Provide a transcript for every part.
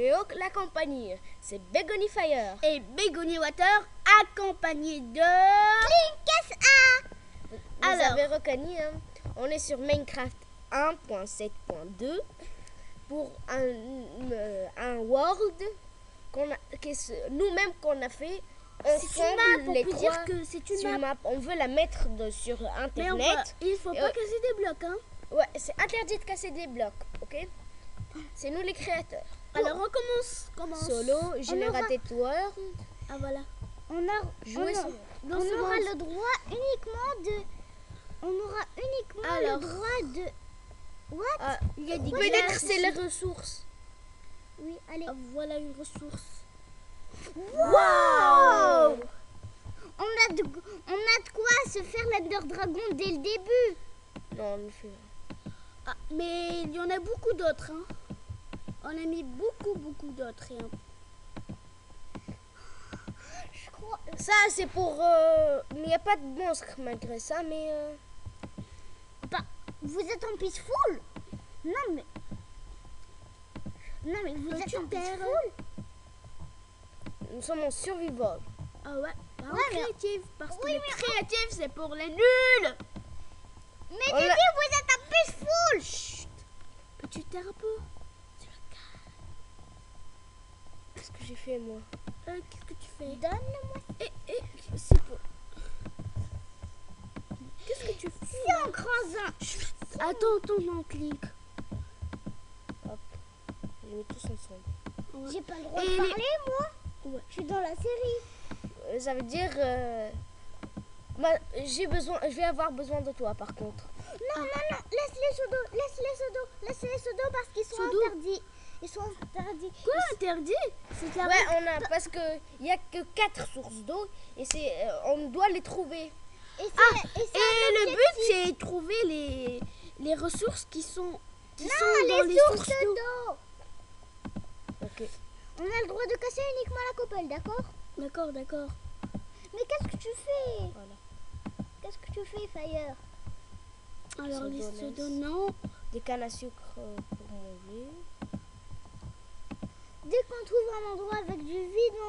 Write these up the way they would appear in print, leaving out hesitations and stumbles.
Léo l'accompagne. C'est Begony Fire. Et Begony Water accompagné de... Vous avez reconnu, hein? On est sur Minecraft 1.7.2 pour un world nous-mêmes qu'on a fait ensemble les trois. Dire que c'est une map. On veut la mettre sur internet. Il faut pas casser des blocs, hein. Ouais, c'est interdit de casser des blocs, ok? C'est nous les créateurs. Alors on commence. Solo, Generated World. Ah voilà. On aura le droit uniquement de... On aura uniquement le droit de... What? Il y a des peut-être c'est les ressources. Oui, allez. Voilà une ressource. Wow! On a de quoi se faire l'Ender Dragon dès le début. Non, on le fait. Ah, mais il y en a beaucoup d'autres, hein. On a mis beaucoup d'autres. Hein. Je crois... Ça, c'est pour... Il n'y a pas de monstre malgré ça, mais... Vous êtes en peaceful? Non, mais vous êtes en peaceful? Nous sommes en survival. Ah ouais, créative. Parce que oui, les créatifs, c'est pour les nuls. Mais j'ai dit, vous êtes en peaceful. Chut. Peux-tu taire un peu? Qu'est-ce que j'ai fait, moi? Qu'est-ce que tu fais? Donne-le-moi. C'est pour... Qu'est-ce que tu fais? C'est en creusant. Attends, non, clique. Hop. Je mets tous ensemble. Ouais. J'ai pas le droit de parler, moi. Ouais. Je suis dans la série. Ça veut dire... je vais avoir besoin de toi, par contre. Non, laisse les sodos parce qu'ils sont interdits. Ils sont interdits. Quoi, interdit? Parce que il y a que 4 sources d'eau et on doit les trouver. Et le but c'est de trouver les ressources qui sont dans les sources d'eau. Ok. On a le droit de casser uniquement la coupole, d'accord? D'accord. Mais qu'est-ce que tu fais? Voilà. Qu'est-ce que tu fais, Fire? Alors les pseudos, non. Des cannes à sucre pour manger. Dès qu'on trouve un endroit avec du vide,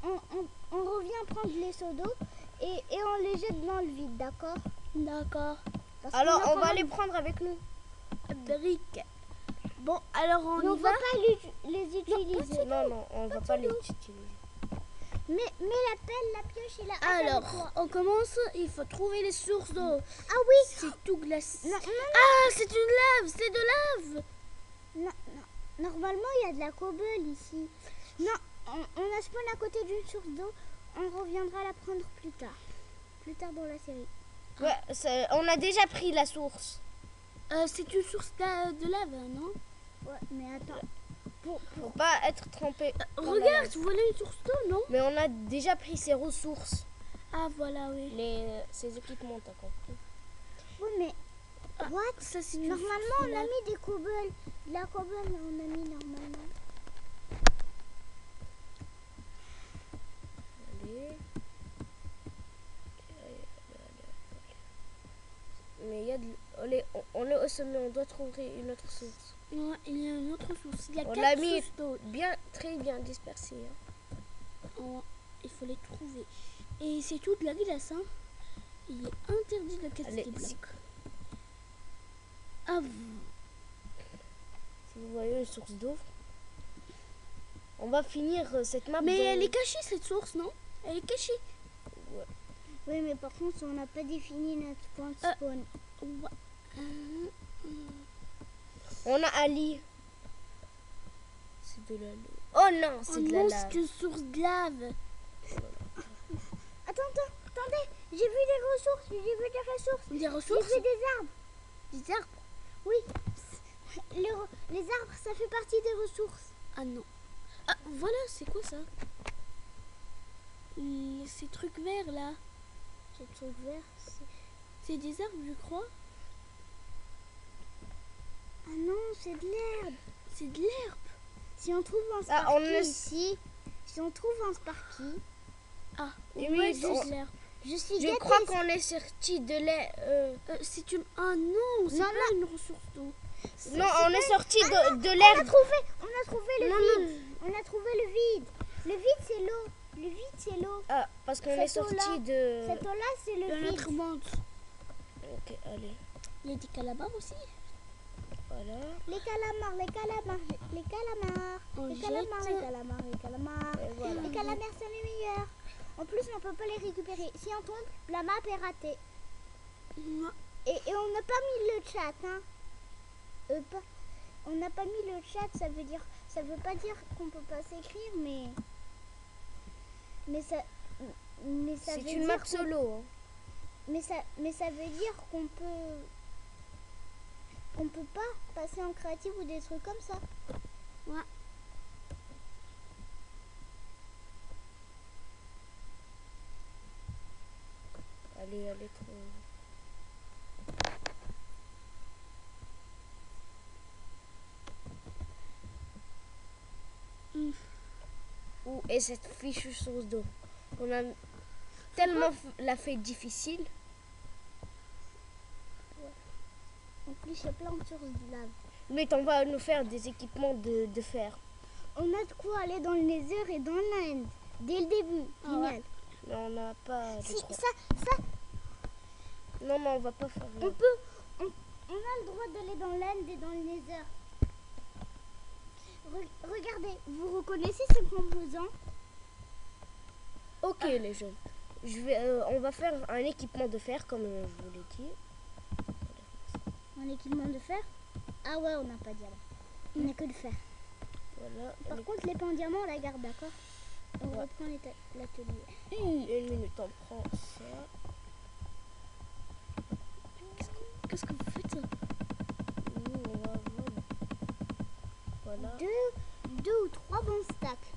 on revient prendre les seaux d'eau et on les jette dans le vide, d'accord? D'accord. Alors on va les prendre avec nous. Briques. Bon, alors on ne va pas les utiliser. Non, on ne va pas les utiliser. Mais la pelle, la pioche et la hache. Alors, on commence, il faut trouver les sources d'eau. Ah oui. C'est tout glacé. Non. Ah, c'est une lave, c'est de lave. Non. Normalement, il y a de la cobble ici. Non, on a spawn à côté d'une source d'eau. On reviendra la prendre plus tard. Plus tard dans la série. Ouais, on a déjà pris la source. C'est une source de lave, non? Ouais, mais attends. Faut pas être trempé. Regarde, voilà une source d'eau, non? Mais on a déjà pris ses ressources. Ah, voilà, oui. Ses équipements, t'as compris. Oui, mais... What? Ça, c'est normalement, on a mis des cobbles. La cobble, on a mis normalement. Mais il y a on est au sommet, on doit trouver une autre source. Ouais, il y a une autre source. Il y a on 4 l'a mis sources d'eau. très bien dispersé. Hein. Ouais, il faut les trouver. Et c'est toute la glace, hein. Il est interdit de casser des blocs. Ah, si vous voyez une source d'eau, on va finir cette map. Mais elle est cachée, cette source, non? Elle est cachée. Ouais. Oui, mais par contre, on n'a pas défini notre point de spawn. On a Ali. C'est de la lave. Oh non, c'est de la lave. C'est une source de lave. Attendez, j'ai vu des ressources. Des ressources? J'ai vu des arbres. Des arbres? Oui. Les arbres, ça fait partie des ressources. Ah non. Ah, voilà, c'est quoi ça? Ces trucs verts là. Ces trucs verts, c'est des arbres, je crois. Ah non, c'est de l'herbe. C'est de l'herbe. Si on trouve un sparky ici, si on trouve un sparky. Ah, oui, ouais, c'est de l'herbe. Je crois qu'on est sorti de l'herbe. C'est une. Ah non, c'est pas une ressource d'eau. Non, on est sorti de l'herbe. On a trouvé le vide. Le vide, c'est l'eau. Le vide, c'est l'eau. Ah, parce qu'on Cette est sorti eau-là. de... Cette eau-là, c'est le De vide. notre monde. Ok, allez. Il y a des calamars aussi. Voilà. Les calamars, les calamars, les calamars. On Les calamars, jette. les calamars, les calamars. Et voilà. Les calamars sont les meilleurs. En plus, on peut pas les récupérer. Si on tombe, la map est ratée. Non. Et on n'a pas mis le chat, hein. On n'a pas mis le chat, ça veut pas dire qu'on peut pas s'écrire, mais ça C'est veut une dire map solo. Hein. mais ça veut dire qu'on peut pas passer en créatif ou des trucs comme ça. Ouais. Allez, allez, trop. Et cette fichue source d'eau. On a tellement la fait difficile. En plus, il y a plein de sources de lave. Mais on va nous faire des équipements de fer. On a de quoi aller dans le Nether et dans l'Inde dès le début. Ah Génial. ouais. Mais on n'a pas de Si, trop. ça, Non, non, on va pas faire. on a le droit d'aller dans l'Inde et dans le Nether. Regardez, vous reconnaissez ces composants? Ok, les jeunes. On va faire un équipement de fer, comme je vous l'ai dit. Un équipement de fer? Ah ouais, on n'a pas de diamant. On n'a que le fer. Voilà. Par contre, l'épée en diamant, on la garde, d'accord? On Ouais. reprend l'atelier. Une minute, on prend ça. Qu'est-ce que vous faites ça? Nous, on va voir. Voilà. Deux ou trois bons stacks.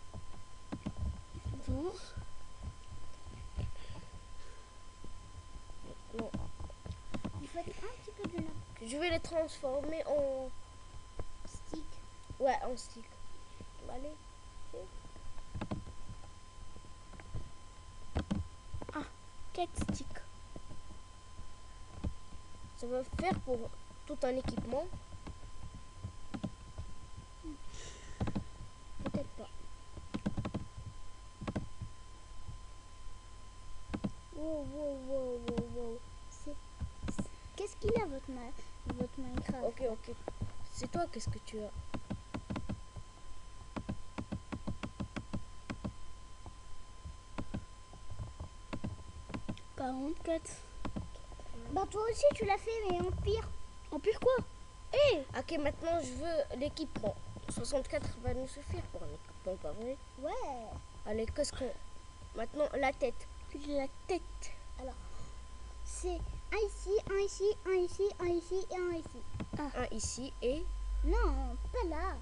Bon. Non. Vous faites un petit peu de la Je vais les transformer en... stick. Ouais, en stick. Allez. 4 sticks. Ça va faire pour tout un équipement. Peut-être pas. Wow. Qu'est-ce qu'il a votre Minecraft? Ok. C'est toi, qu'est-ce que tu as? Bah toi aussi tu l'as fait mais en pire. En pire quoi? Ok, maintenant je veux l'équipement. 64 va nous suffire pour un équipement, pas vrai? Ouais. Allez, qu'est-ce qu'on... Maintenant, la tête. La tête. C'est un ici, un ici, un ici, un ici et un ici. Un ici et... Non, pas là.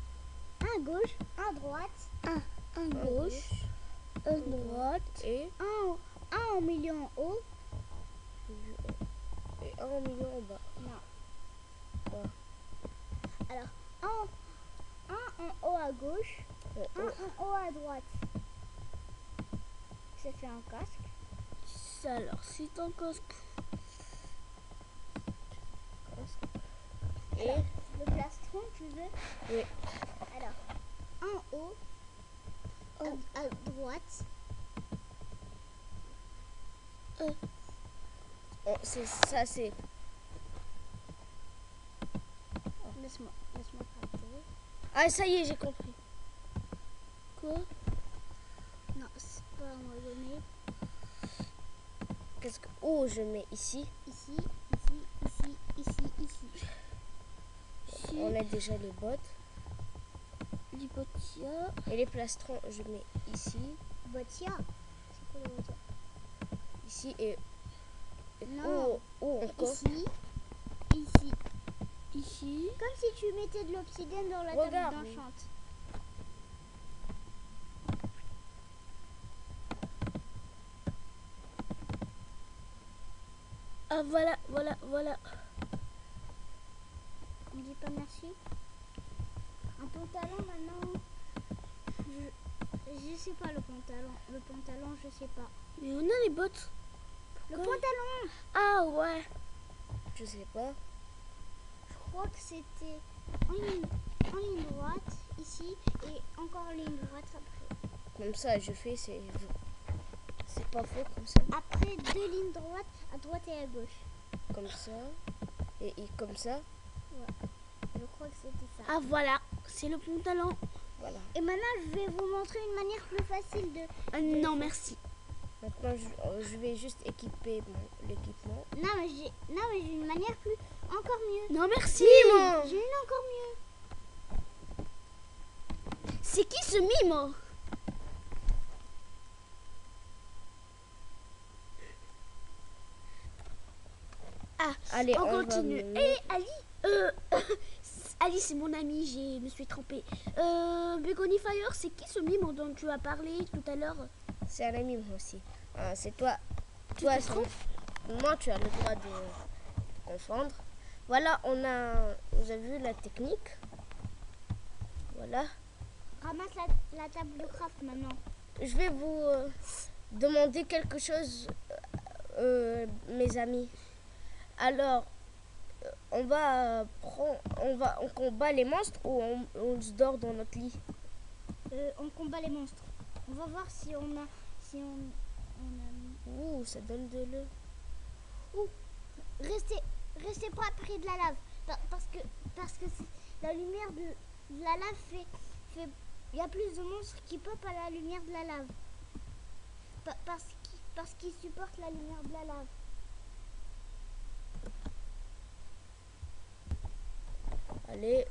Un à gauche, un à droite, Un un gauche, un droite. Et... un au milieu en haut. Et un au milieu en bas. Non. Ouais. Alors, un en haut à gauche, un en haut à droite. Ça fait un casque. Ça, alors, c'est un casque. Et... Le plastron, tu veux? Oui. Alors, en haut, à droite. C'est ça, c'est... Laisse-moi crafter. Ah, ça y est, j'ai compris. Quoi? Non, c'est pas à moi donner. Qu'est-ce que... Oh, je mets ici. Ici. On a déjà les bottes. Lipotia. Et les plastrons, je mets ici. Botia. C'est quoi le botia? Ici et... Non. où encore? Ici. Ici. Comme si tu mettais de l'obsidienne dans la Regarde. table d'enchante. Ah, voilà. On dit pas merci. Un pantalon maintenant. Je sais pas le pantalon. Le pantalon, je sais pas. Mais on a les bottes. Le pantalon. Ah, ouais. Je sais pas. Je crois que c'était en ligne droite ici et encore en ligne droite après. Comme ça, je fais, c'est pas faux comme ça. Après, 2 lignes droites, à droite et à gauche. Comme ça. Et comme ça. Je crois que c'était ça. Ah voilà, c'est le pantalon. Voilà. Et maintenant, je vais vous montrer une manière plus facile de... Non, merci. Maintenant, je vais juste équiper l'équipement. Non, mais j'ai une manière plus... Encore mieux. Non, merci. Mimo! J'ai une encore mieux. C'est qui ce mime? Ah, Allez, on on va continue. me- Et Ali Ali, c'est mon ami, je me suis trompée. Begony Fire, c'est qui ce mime dont tu as parlé tout à l'heure? C'est un ami moi aussi. C'est toi. Tu Toi, te trompes? moi, tu as le droit de confondre. Voilà, vous avez vu la technique. Voilà. Ramasse la table de craft maintenant. Je vais vous demander quelque chose, mes amis. Alors, on combat les monstres ou on se dort dans notre lit? On combat les monstres. On va voir si on a... Ouh, ça donne de l'eau. Restez pas près de la lave. Parce que la lumière de la lave fait... Il y a plus de monstres qui pop à la lumière de la lave. Parce qu'ils supportent la lumière de la lave. Allez,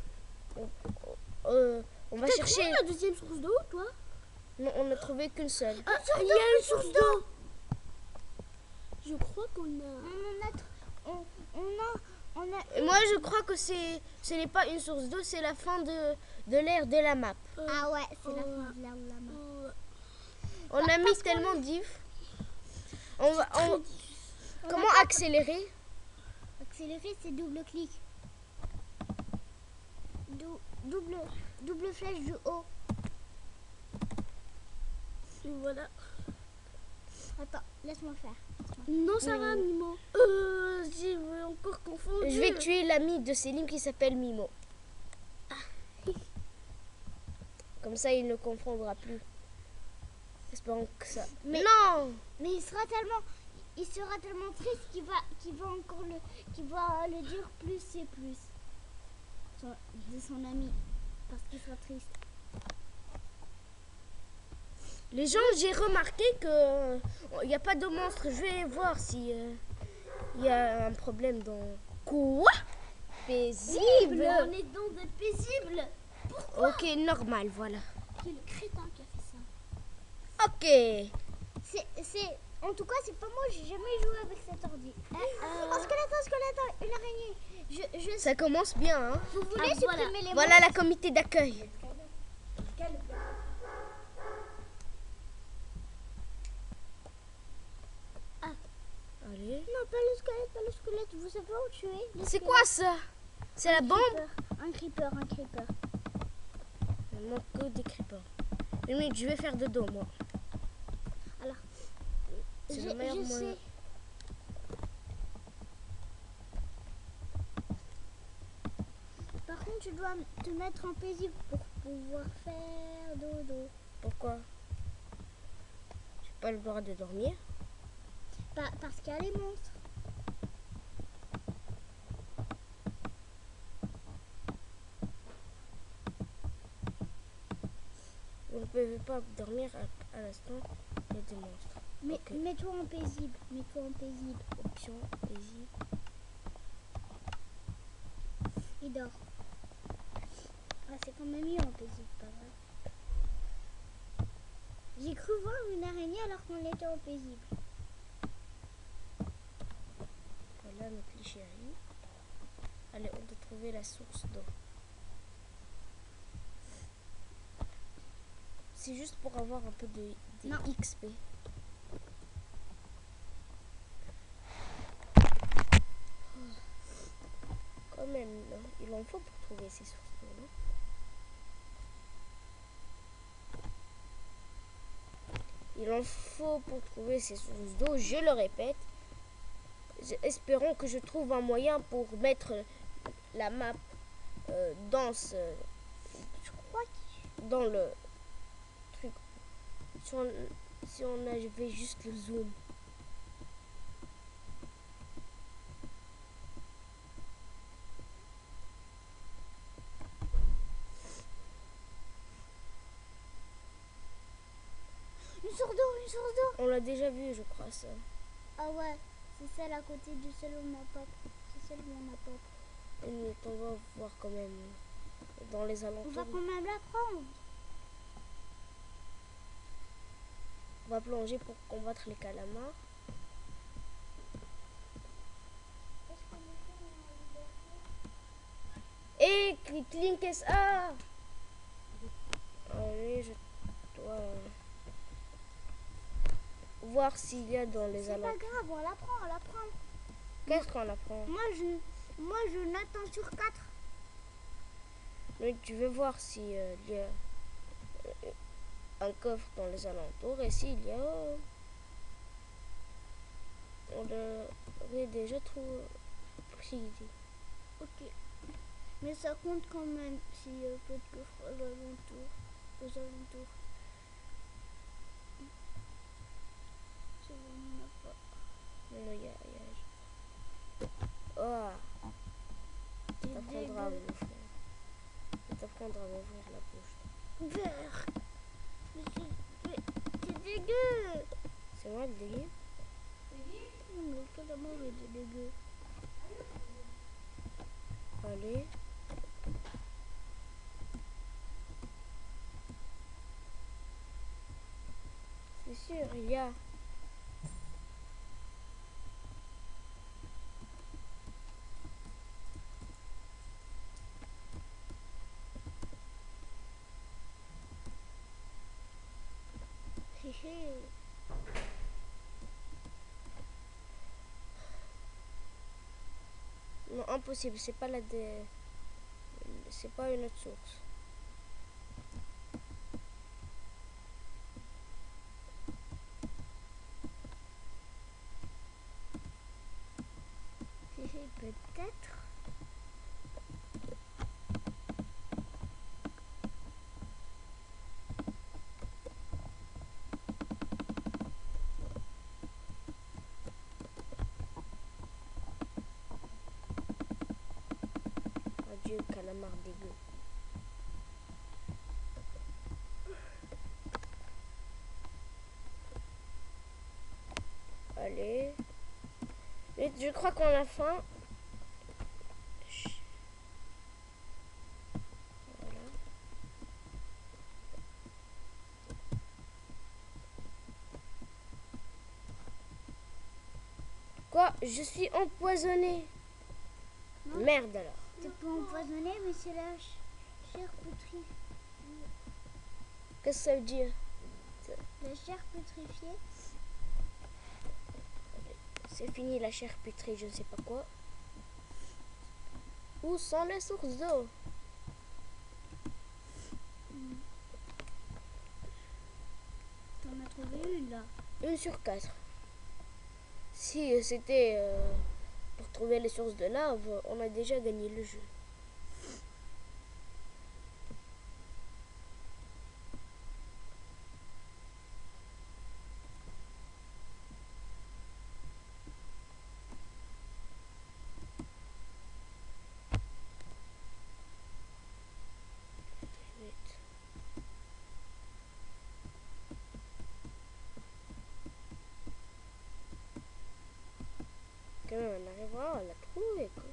on va chercher. La deuxième source d'eau, toi? Non, on n'a trouvé qu'une seule. Ah, il y a une source d'eau. Je crois qu'on a... Et moi, je crois que ce n'est pas une source d'eau, c'est la fin de l'ère de la map. Ah ouais, c'est la fin de la map. On a mis tellement d'if. Comment accélérer? Accélérer, c'est double clic. Double flèche du haut. Voilà. Attends, laisse-moi faire. Non, ça va, Mimo. J'ai encore confondu. Je vais tuer l'ami de Céline qui s'appelle Mimo. Comme ça, il ne confondra plus. Espérons que ça... Mais- Non! Mais il sera tellement triste qu'il va le dire plus et plus de son ami parce qu'il sera triste. Les gens, j'ai remarqué que il n'y a pas de monstre. Je vais voir si il y a un problème dans... Quoi? Paisible? On est dans des paisibles. Ok, normal, voilà. Qui est le crétin qui a fait ça? Ok. En tout cas, c'est pas moi, j'ai jamais joué avec cet ordi. Oh, squelette, une araignée. Ça commence bien, hein? Vous voulez supprimer les Voilà la comité d'accueil. Allez. Non, pas le squelette. Vous savez où tu es? C'est quoi ça? C'est la bombe? Un creeper. Il manque que des creepers. Une minute, je vais faire de dos, moi. Alors, C'est le meilleur je moyen. sais. Par contre, tu dois te mettre en paisible pour pouvoir faire dodo. Pourquoi? J'ai pas le droit de dormir. Parce qu'il y a les monstres. Vous ne pouvez pas dormir à l'instant. Il y a des monstres. Mais Ok. mets-toi en paisible. Option, paisible. Il dort. Ah, c'est quand même mieux en paisible, pas vrai? J'ai cru voir une araignée alors qu'on était en paisible. Voilà notre lit chéri. Allez, on doit trouver la source d'eau. C'est juste pour avoir un peu de Non. XP. Quand même, non. Il en faut pour trouver ces sources d'eau, non? Il en faut pour trouver ces sources d'eau, je le répète. Espérons que je trouve un moyen pour mettre la map dans le truc. Si on avait juste le zoom. Une source d'eau, une source d'eau. On l'a déjà vu, je crois, ça. Ah ouais, c'est celle à côté du seul où ma pop. C'est celle où on a pop. Mais on va voir quand même dans les On alentours. va quand même la prendre. On va plonger pour combattre les calamars. Et Clink SA. Allez, je dois voir s'il y a dans les C'est pas alentours. grave, on la prend, on la prend. Qu'est-ce qu'on apprend? Moi je n'attends sur 4. Mais tu veux voir s'il y a un coffre dans les alentours et s'il y a... on aurait déjà tout pris. Ok. Mais ça compte quand même s'il y a peu de coffres aux alentours. C'est bon, on n'a pas. Non, il y a... Oh, C'est t'apprendras à dégueu. m'ouvrir. T'apprendras à m'ouvrir la bouche. Vert. Mais c'est dégueu. C'est moi le dégueu? Non, mais le calamar est dégueu. Allez. C'est sûr, il y a... Hé hé. Non, impossible, c'est pas c'est pas une autre source. Hé hé, peut-être. Adieu, calamar dégueu. Allez. Et je crois qu'on a faim. Voilà. Quoi? Je suis empoisonné. Non. Merde alors. T'es pas empoisonné, mais c'est la chair pétrifiée. Qu'est-ce que ça veut dire? La chair pétrifiée. C'est fini la chair pétrie, je ne sais pas quoi. Où sont les sources d'eau? T'en as trouvé une là. 1 sur 4. Si c'était pour trouver les sources de lave, on a déjà gagné le jeu. Vite. Quand même, on arrivera à la trouver, quoi.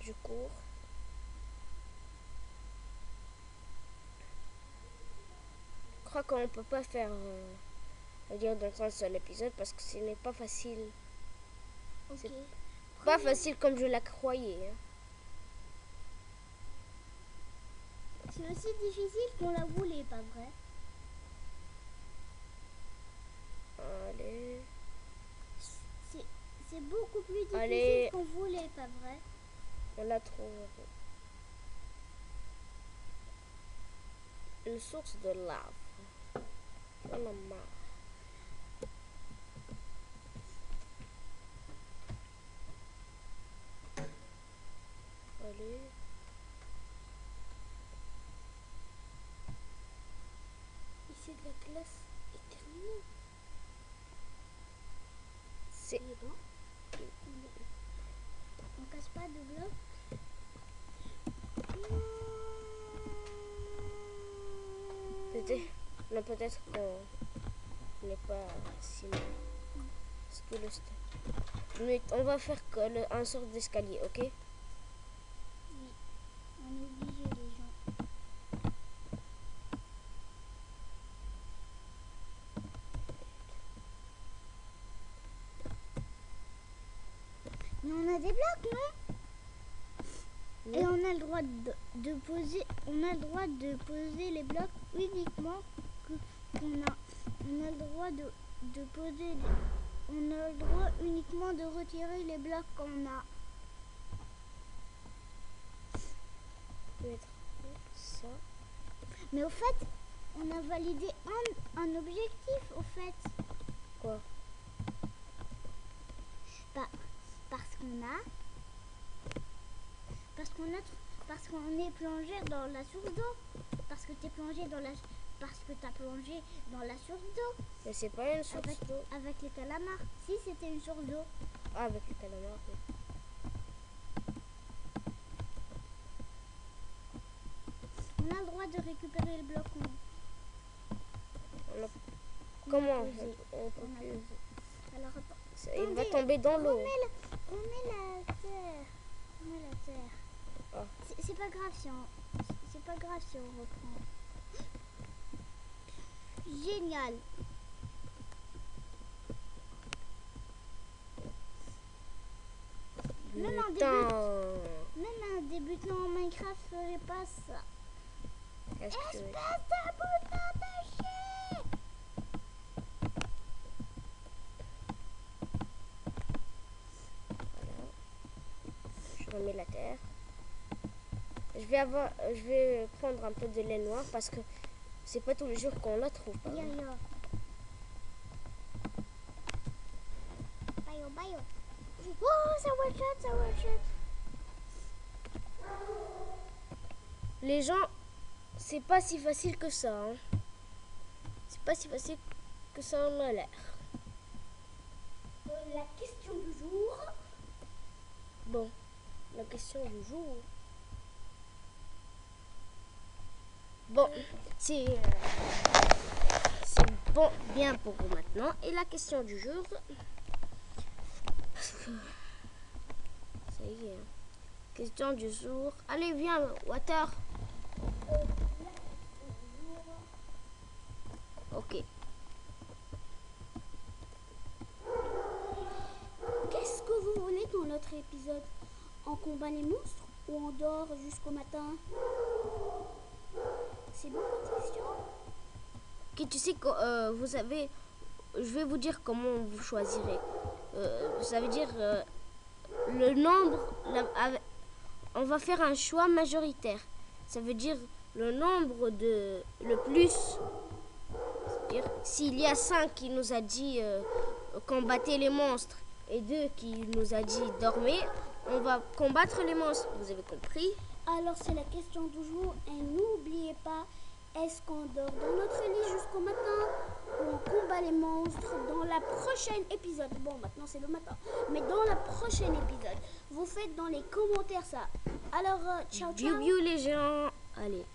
Je cours. Je crois qu'on ne peut pas faire dire dans un seul épisode parce que ce n'est pas facile. Ok. C'est pas facile comme je la croyais. Hein. C'est aussi difficile qu'on la voulait, pas vrai? Allez. C'est beaucoup plus difficile Allez. qu'on voulait, pas vrai? On la trouve. une source de lave. J'en ai marre. Allez. Ici de la glace éternelle. C'est Et bon, on casse pas de bloc. peut-être qu'on n'est pas si mal. Parce que le mais on va faire un sort d'escalier, ok? Oui, on est obligé les gens. Mais on a des blocs, non? Oui. Et on a le droit de poser, on a le droit de poser les blocs uniquement qu'on a. On a le droit de poser, on a le droit uniquement de retirer les blocs qu'on a. Mettre ça. Mais au fait, on a validé un objectif, au fait. Quoi? Parce qu'on est plongé dans la source d'eau. Parce que t'es plongé dans la, parce que t'as plongé dans la source d'eau. Mais c'est pas une source d'eau. Avec les calamars. Si, c'était une source d'eau. Ah, avec les calamars, oui. On a le droit de récupérer le bloc. Comment posé. on peut On a plus... posé. Alors, attends. Il va tomber dans l'eau. Remets la terre. Remets la terre. Ah. C'est pas grave si on... C'est pas grave si on reprend. Génial. Même un débutant en Minecraft ferait pas ça. Qu'est-ce que tu veux? Espèce de bouton de chien! Voilà. Je remets la terre. Je vais prendre un peu de lait noir parce que c'est pas tous les jours qu'on la trouve. Pas Yo yo. Bayo bayo. Oh, ça one shot, ça one shot. Les gens, c'est pas si facile que ça. Hein. C'est pas si facile que ça en a l'air. La question du jour. Bon, la question du jour. Bon, c'est bon, bien pour vous maintenant. Et la question du jour. Parce que ça y est. Hein. Question du jour. Allez, viens, Water. Ok. Qu'est-ce que vous voulez dans notre épisode? On combat les monstres ou on dort jusqu'au matin? C'est bon votre question? Ok, tu sais que vous avez... Je vais vous dire comment vous choisirez. Ça veut dire le nombre... on va faire un choix majoritaire. Ça veut dire le nombre de... Le plus... C'est-à-dire s'il y a 5 qui nous a dit combattez les monstres et 2 qui nous a dit dormez, on va combattre les monstres. Vous avez compris? Alors c'est la question du jour et n'oubliez pas, est-ce qu'on dort dans notre lit jusqu'au matin ou on combat les monstres dans la prochaine épisode? Bon, maintenant c'est le matin, mais dans la prochaine épisode, vous faites dans les commentaires ça. Alors ciao ciao. Biou biou les gens. Allez.